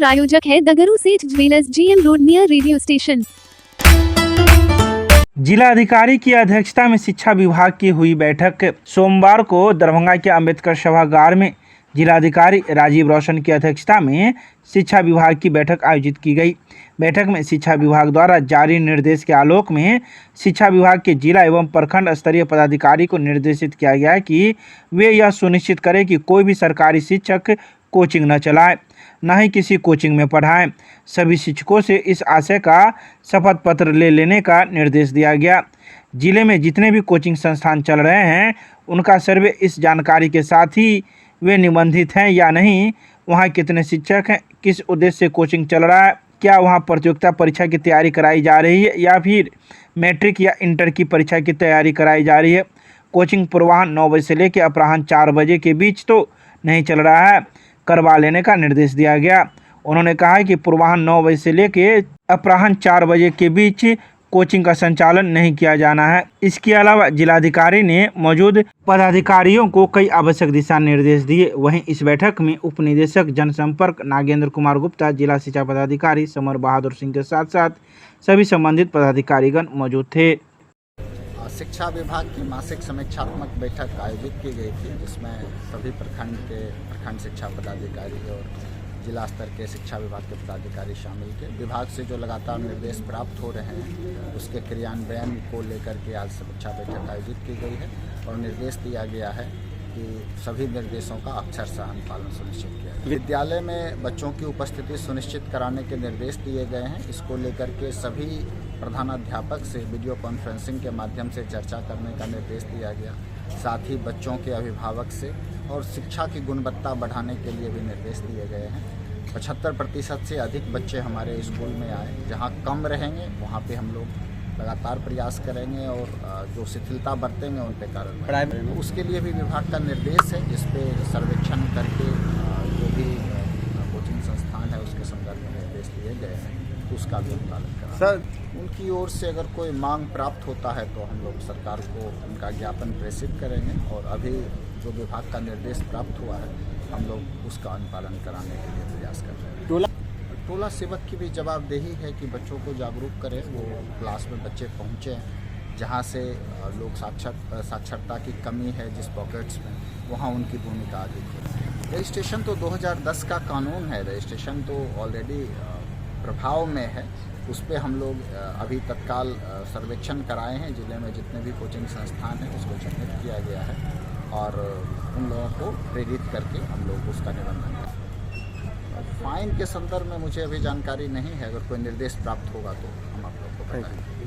प्रायोजक है दगरू सेठ jewellers, GM road near radio station. जिला अधिकारी की अध्यक्षता में शिक्षा विभाग की हुई बैठक। सोमवार को दरभंगा के अंबेडकर सभागार में जिलाधिकारी राजीव रोशन की अध्यक्षता में शिक्षा विभाग की बैठक आयोजित की गई। बैठक में शिक्षा विभाग द्वारा जारी निर्देश के आलोक में शिक्षा विभाग के जिला एवं प्रखंड स्तरीय पदाधिकारी को निर्देशित किया गया है कि वे यह सुनिश्चित करें कि कोई भी सरकारी शिक्षक कोचिंग न चलाए, न ही किसी कोचिंग में पढ़ाएं। सभी शिक्षकों से इस आशय का शपथ पत्र ले लेने का निर्देश दिया गया। जिले में जितने भी कोचिंग संस्थान चल रहे हैं उनका सर्वे इस जानकारी के साथ ही वे निबंधित हैं या नहीं, वहाँ कितने शिक्षक हैं, किस उद्देश्य से कोचिंग चल रहा है, क्या वहाँ प्रतियोगिता परीक्षा की तैयारी कराई जा रही है या फिर मैट्रिक या इंटर की परीक्षा की तैयारी कराई जा रही है। कोचिंग पूर्वाह्न 9 बजे से लेकर अपराह्न 4 बजे के बीच तो नहीं चल रहा है, करवा लेने का निर्देश दिया गया। उन्होंने कहा कि पूर्वाह्न 9 बजे से लेकर अपराह्न 4 बजे के बीच कोचिंग का संचालन नहीं किया जाना है। इसके अलावा जिलाधिकारी ने मौजूद पदाधिकारियों को कई आवश्यक दिशा निर्देश दिए। वहीं इस बैठक में उप निदेशक जनसंपर्क नागेंद्र कुमार गुप्ता, जिला शिक्षा पदाधिकारी समर बहादुर सिंह के साथ साथ सभी संबंधित पदाधिकारीगण मौजूद थे। शिक्षा विभाग की मासिक समीक्षात्मक बैठक आयोजित की गई थी, जिसमें सभी प्रखंड शिक्षा पदाधिकारी और जिला स्तर के शिक्षा विभाग के पदाधिकारी शामिल थे। विभाग से जो लगातार निर्देश प्राप्त हो रहे हैं उसके क्रियान्वयन को लेकर के आज समीक्षा बैठक आयोजित की गई है और निर्देश दिया गया है कि सभी निर्देशों का अक्षरशः अनुपालन सुनिश्चित किया जाए। विद्यालय में बच्चों की उपस्थिति सुनिश्चित कराने के निर्देश दिए गए हैं। इसको लेकर के सभी प्रधानाध्यापक से वीडियो कॉन्फ्रेंसिंग के माध्यम से चर्चा करने का निर्देश दिया गया। साथ ही बच्चों के अभिभावक से और शिक्षा की गुणवत्ता बढ़ाने के लिए भी निर्देश दिए गए हैं। 75% से अधिक बच्चे हमारे स्कूल में आए, जहां कम रहेंगे वहां पे हम लोग लगातार प्रयास करेंगे और जो शिथिलता बरतेंगे उन पर कार्रवाई करेंगे। उसके लिए भी विभाग का निर्देश है, जिस पे सर्वेक्षण करके जो भी कोचिंग संस्थान है उसके संदर्भ में निर्देश दिए गए हैं, उसका भी अनुपालन करें। सर, उनकी ओर से अगर कोई मांग प्राप्त होता है तो हम लोग सरकार को उनका ज्ञापन प्रेषित करेंगे और अभी जो विभाग का निर्देश प्राप्त हुआ है हम लोग उसका अनुपालन कराने के लिए प्रयास कर रहे हैं। टोला सेवक की भी जवाबदेही है कि बच्चों को जागरूक करें, वो क्लास में बच्चे पहुँचे जहाँ से लोग साक्षरता की कमी है, जिस पॉकेट्स में वहाँ उनकी भूमिका अधिक है। रजिस्ट्रेशन तो 2010 का कानून है, रजिस्ट्रेशन तो ऑलरेडी प्रभाव में है। उस पर हम लोग अभी तत्काल सर्वेक्षण कराए हैं। जिले में जितने भी कोचिंग संस्थान हैं उसको चिन्हित किया गया है और उन लोगों को प्रेरित करके हम लोग उसका निबंधन करें। फाइन के संदर्भ में मुझे अभी जानकारी नहीं है, अगर कोई निर्देश प्राप्त होगा तो हम आप लोग को बताएंगे।